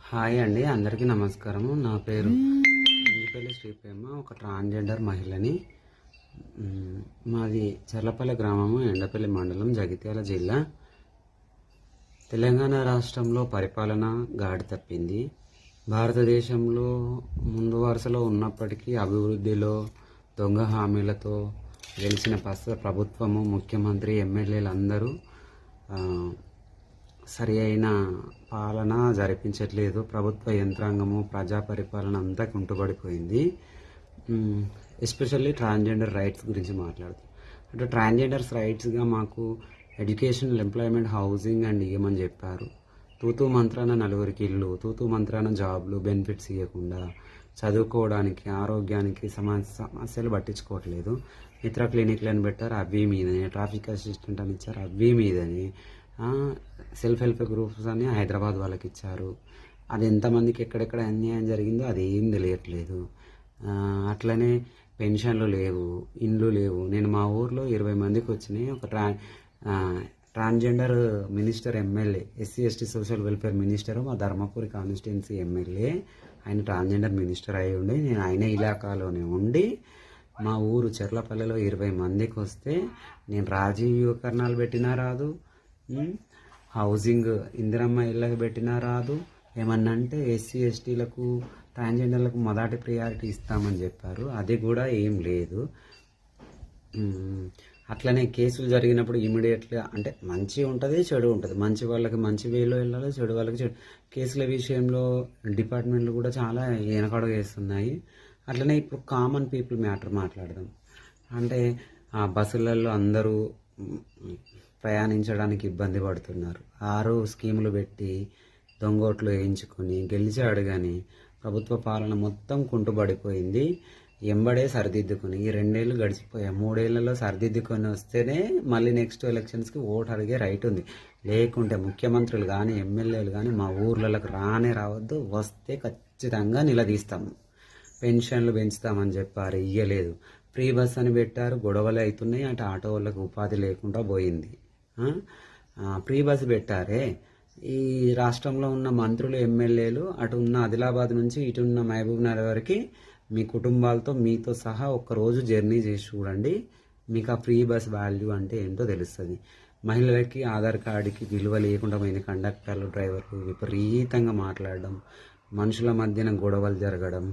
Hi అండి, అందరికీ నమస్కారము. నా పేరు ఇంగిపల్లి శ్రీప్రేమ, ఒక ట్రాన్స్జెండర్ మహిళని. మాది చర్లపల్లి గ్రామము, ఎండపల్లి మండలం, జగిత్యాల జిల్లా. తెలంగాణ రాష్ట్రంలో పరిపాలన గాడి తప్పింది. భారతదేశంలో ముందు వరుసలో ఉన్నప్పటికీ అభివృద్ధిలో దొంగ హామీలతో గెలిచిన ప్రభుత్వము, ముఖ్యమంత్రి, ఎమ్మెల్యేలు అందరూ సరి అయిన పాలన జరిపించట్లేదు. ప్రభుత్వ యంత్రాంగము, ప్రజా పరిపాలన అంతా కుంటుపడిపోయింది. ఎస్పెషల్లీ ట్రాన్స్జెండర్ రైట్స్ గురించి మాట్లాడుతాం. అంటే ట్రాన్స్జెండర్స్ రైట్స్గా మాకు ఎడ్యుకేషనల్, ఎంప్లాయ్మెంట్, హౌసింగ్ అండ్ ఇవ్వమని చెప్పారు. తూతూ మంత్రాన నలుగురికి ఇల్లు, తూతూ మంత్రాన జాబ్లు, బెనిఫిట్స్ ఇవ్వకుండా చదువుకోవడానికి, ఆరోగ్యానికి సమస్యలు పట్టించుకోవట్లేదు. మిత్ర క్లినిక్లను పెట్టారు, అవి మీదని. ట్రాఫిక్ అసిస్టెంట్ అని ఇచ్చారు, అవి మీదని. సెల్ఫ్ హెల్ప్ గ్రూప్స్ అని హైదరాబాద్ వాళ్ళకి ఇచ్చారు. అది ఎంతమందికి ఎక్కడెక్కడ అన్యాయం జరిగిందో అది ఏం తెలియట్లేదు. అట్లనే పెన్షన్లు లేవు, ఇండ్లు లేవు. నేను మా ఊర్లో 20 మందికి వచ్చినాయి. ఒక transgender minister, MLA, SC ST social welfare minister, మా ధర్మపురి కాన్స్టిట్యున్సీ ఎమ్మెల్యే. ఆయన ట్రాన్స్జెండర్ మినిస్టర్ అయి ఉండి, నేను ఆయన ఇలాకాలోనే ఉండి మా ఊరు చెర్లపల్లెలో 20 మందికి వస్తే నేను రాజీవ్ యువకరణాలు పెట్టినా రాదు, హౌసింగ్ ఇందిరమ్మ ఇళ్ళకి పెట్టినా రాదు. ఏమన్నా అంటే ఎస్సీ ఎస్టీలకు, ట్రాన్స్జెండర్లకు మొదటి ప్రియారిటీ ఇస్తామని చెప్పారు. అది కూడా ఏం లేదు. అట్లనే కేసులు జరిగినప్పుడు ఇమీడియట్గా, అంటే మంచి ఉంటుంది, చెడు ఉంటుంది. మంచి వాళ్ళకి మంచి వేలో వెళ్ళాలి, చెడు వాళ్ళకి చెడు. కేసుల విషయంలో డిపార్ట్మెంట్లు కూడా చాలా వెనకడుగు వేస్తున్నాయి. అట్లనే ఇప్పుడు కామన్ పీపుల్ మ్యాటర్ మాట్లాడదాం. అంటే ఆ బస్సులలో అందరూ ప్రయాణించడానికి ఇబ్బంది పడుతున్నారు. 6 స్కీములు పెట్టి దొంగోట్లు వేయించుకొని గెలిచాడు, కానీ ప్రభుత్వ పాలన మొత్తం కుంటుపడిపోయింది. ఎంబడే సరిదిద్దుకొని ఈ 2 ఏళ్ళు గడిచిపోయాయి. 3 ఏళ్లలో సరిదిద్దుకొని వస్తేనే మళ్ళీ నెక్స్ట్ ఎలక్షన్స్కి ఓటు అడిగే రైట్ ఉంది. లేకుంటే ముఖ్యమంత్రులు కానీ, ఎమ్మెల్యేలు కానీ మా ఊర్లలోకి రావద్దు. వస్తే ఖచ్చితంగా నిలదీస్తాము. పెన్షన్లు పెంచుతామని చెప్పారు, ఇయ్యలేదు. ఫ్రీ బస్ అని పెట్టారు, గొడవలు అవుతున్నాయి. అంటే ఆటో వాళ్ళకి ఉపాధి లేకుండా పోయింది. ఫ్రీ బస్ పెట్టారే. ఈ రాష్ట్రంలో ఉన్న మంత్రులు, ఎమ్మెల్యేలు అటు ఉన్న ఆదిలాబాద్ నుంచి ఇటు ఉన్న మహబూబ్ నగర్ వరకు మీ కుటుంబాలతో, మీతో సహా ఒక్కరోజు జర్నీ చేసి చూడండి. మీకు ఆ ఫ్రీ బస్ వాల్యూ అంటే ఏంటో తెలుస్తుంది. మహిళలకి ఆధార్ కార్డుకి విలువ లేకుండా పోయిన కండక్టర్లు, డ్రైవర్లు విపరీతంగా మాట్లాడడం, మనుషుల మధ్యన గొడవలు జరగడం,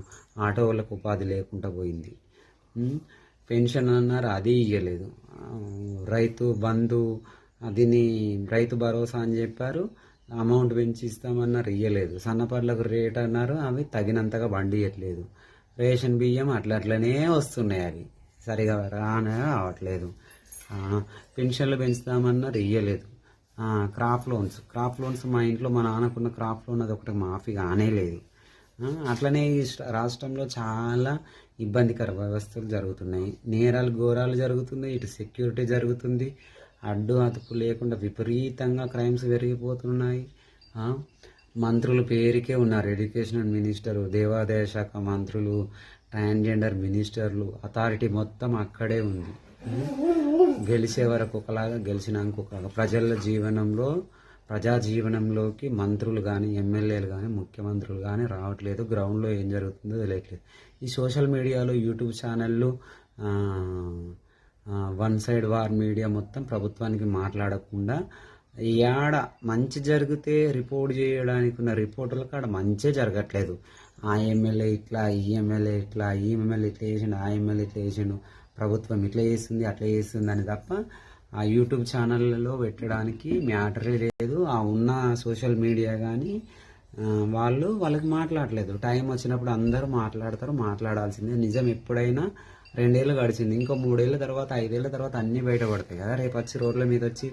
ఆటో వాళ్ళకు ఉపాధి లేకుండా పోయింది. పెన్షన్ అన్నారు, అది ఇయ్యలేదు. రైతు బంధు, దీన్ని రైతు భరోసా అని చెప్పారు, అమౌంట్ పెంచి ఇస్తామన్నారు, ఇయ్యలేదు. సన్నపర్లకు రేట్ అన్నారు, అవి తగినంతగా బండియట్లేదు. రేషన్ బియ్యం అట్లనే వస్తున్నాయి, అవి సరిగా రావట్లేదు. పెన్షన్లు పెంచుతామన్నారు, ఇయ్యలేదు. క్రాప్ లోన్స్ మా ఇంట్లో మా నాన్నకున్న క్రాప్ లోన్ అది ఒకటి మాఫీ కానేలేదు. అట్లనే ఈ రాష్ట్రంలో చాలా ఇబ్బందికర వ్యవస్థలు జరుగుతున్నాయి. నేరాలు, ఘోరాలు జరుగుతున్నాయి. ఇటు సెక్యూరిటీ జరుగుతుంది. అడ్డు అదుపు లేకుండా విపరీతంగా క్రైమ్స్ పెరిగిపోతున్నాయి. మంత్రులు పేరుకే ఉన్నారు. ఎడ్యుకేషనల్ మినిస్టరు, దేవాదాయ శాఖ మంత్రులు, ట్రాన్స్జెండర్ మినిస్టర్లు, అథారిటీ మొత్తం అక్కడే ఉంది. గెలిచే వరకు ఒకలాగా, గెలిచినాక ఒకలాగా. ప్రజా జీవనంలోకి మంత్రులు కానీ, ఎమ్మెల్యేలు కానీ, ముఖ్యమంత్రులు కానీ రావట్లేదు. గ్రౌండ్లో ఏం జరుగుతుందో తెలియట్లేదు. ఈ సోషల్ మీడియాలో, యూట్యూబ్ ఛానళ్ళు, వన్ సైడ్ వార్ మీడియా మొత్తం ప్రభుత్వానికి మాట్లాడకుండా, యాడ మంచి జరిగితే రిపోర్ట్ చేయడానికి ఉన్న రిపోర్టర్ల కాడ మంచి జరగట్లేదు. ఆ ఎమ్మెల్యే ఇట్లా, ఈ ఎమ్మెల్యే ఇట్లా, ఈ ఎమ్మెల్యే ఇట్లా చేసిండు, ఆ ఎమ్మెల్యే ఇట్లా చేసిండు, ప్రభుత్వం ఇట్లా చేస్తుంది, అట్లా చేస్తుంది అని తప్ప ఆ యూట్యూబ్ ఛానళ్ళలో పెట్టడానికి మ్యాటరే లేదు. ఆ ఉన్న సోషల్ మీడియా కానీ వాళ్ళకి మాట్లాడలేదు. టైం వచ్చినప్పుడు అందరూ మాట్లాడతారు, మాట్లాడాల్సిందే. నిజం ఎప్పుడైనా 2 ఏళ్ళు గడిచింది, ఇంకో 3 ఏళ్ళ తర్వాత, 5 ఏళ్ళ తర్వాత అన్నీ బయటపడతాయి కదా. రేపు వచ్చి రోడ్ల మీద వచ్చి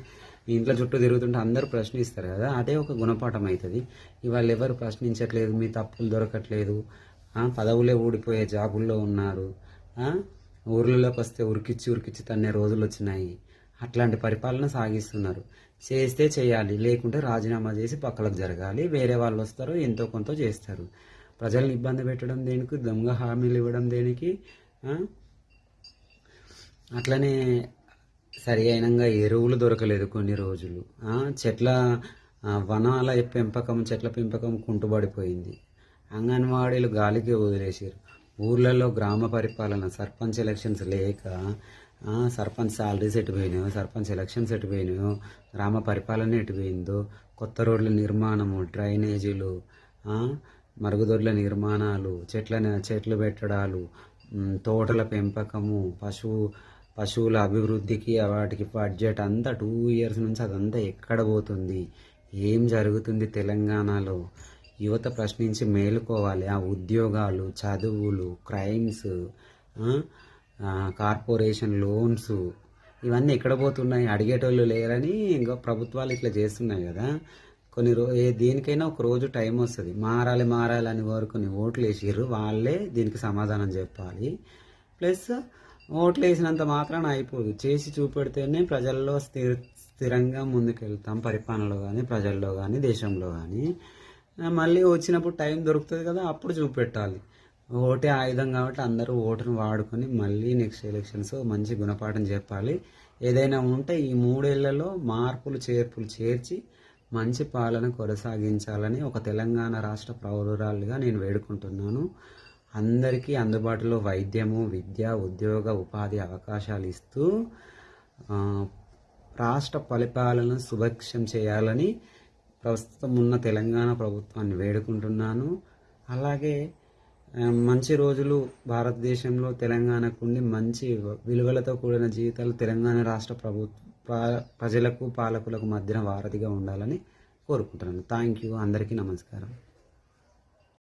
ఇంట్లో చుట్టూ తిరుగుతుంటే అందరూ ప్రశ్నిస్తారు కదా. అదే ఒక గుణపాఠం అవుతుంది. ఇవాళ ఎవరు ప్రశ్నించట్లేదు, మీ తప్పులు దొరకట్లేదు, పదవులే ఊడిపోయే జాబుల్లో ఉన్నారు. ఊర్లలోకి వస్తే ఉరికిచ్చి తన్నే రోజులు వచ్చినాయి. అట్లాంటి పరిపాలన సాగిస్తున్నారు. చేస్తే చేయాలి, లేకుంటే రాజీనామా చేసి పక్కలకు జరగాలి. వేరే వాళ్ళు వస్తారు, ఎంతో కొంత చేస్తారు. ప్రజల్ని ఇబ్బంది పెట్టడం దేనికి, దొంగ హామీలు ఇవ్వడం దేనికి. అట్లనే సరి అయినంగా ఎరువులు దొరకలేదు కొన్ని రోజులు. చెట్ల వనాల పెంపకం, చెట్ల పెంపకం కుంటుబడిపోయింది. అంగన్వాడీలు గాలికి వదిలేసారు. ఊర్లలో గ్రామ పరిపాలన, సర్పంచ్ ఎలక్షన్స్ లేక సర్పంచ్ శాలరీస్ ఎటుపోయినాయో, సర్పంచ్ ఎలక్షన్స్ ఎటుపోయినాయో, గ్రామ పరిపాలన ఎటుపోయిందో, కొత్త రోడ్ల నిర్మాణము, డ్రైనేజీలు, మరుగుదొడ్ల నిర్మాణాలు, చెట్లు పెట్టడాలు, తోటల పెంపకము, పశువుల అభివృద్ధికి వాటికి బడ్జెట్ అంతా 2 years నుంచి అదంతా ఎక్కడ పోతుంది, ఏం జరుగుతుంది తెలంగాణలో? యువత ప్రశ్నించి మేలుకోవాలి. ఆ ఉద్యోగాలు, చదువులు, క్రైమ్స్, కార్పొరేషన్ లోన్స్ ఇవన్నీ ఎక్కడ పోతున్నాయి? అడిగేటోళ్ళు లేరని ఇంకా ప్రభుత్వాలు ఇట్లా చేస్తున్నాయి కదా. దేనికైనా ఒక రోజు టైం వస్తుంది. మారాలి అని కోరుకుని ఓట్లు వేసిర్రు, వాళ్ళే దీనికి సమాధానం చెప్పాలి. ప్లస్ ఓట్లు వేసినంత మాత్రాన అయిపోదు, చేసి చూపెడితేనే ప్రజల్లో స్థిరంగా ముందుకెళ్తాం. పరిపాలనలో కానీ, ప్రజల్లో కానీ, దేశంలో కానీ. మళ్ళీ వచ్చినప్పుడు టైం దొరుకుతుంది కదా, అప్పుడు చూపెట్టాలి. ఓటే ఆయుధం కాబట్టి అందరూ ఓటును వాడుకొని మళ్ళీ నెక్స్ట్ ఎలక్షన్స్ మంచి గుణపాఠం చెప్పాలి. ఏదైనా ఉంటే ఈ 3 ఏళ్లలో మార్పులు చేర్పులు చేర్చి మంచి పాలన కొనసాగించాలని ఒక తెలంగాణ రాష్ట్ర పౌరురాలుగా నేను వేడుకుంటున్నాను. అందరికీ అందుబాటులో వైద్యము, విద్య, ఉద్యోగ, ఉపాధి అవకాశాలు ఇస్తూ రాష్ట్ర పరిపాలన సుభిక్షం చేయాలని ప్రస్తుతం ఉన్న తెలంగాణ ప్రభుత్వాన్ని వేడుకుంటున్నాను. అలాగే మంచి రోజులు భారతదేశంలో తెలంగాణకు ఉండి మంచి విలువలతో కూడిన జీవితాలు తెలంగాణ రాష్ట్ర ప్రజలకు, పాలకులకు మధ్యన వారధిగా ఉండాలని కోరుకుంటున్నాను. Thank you. అందరికీ నమస్కారం.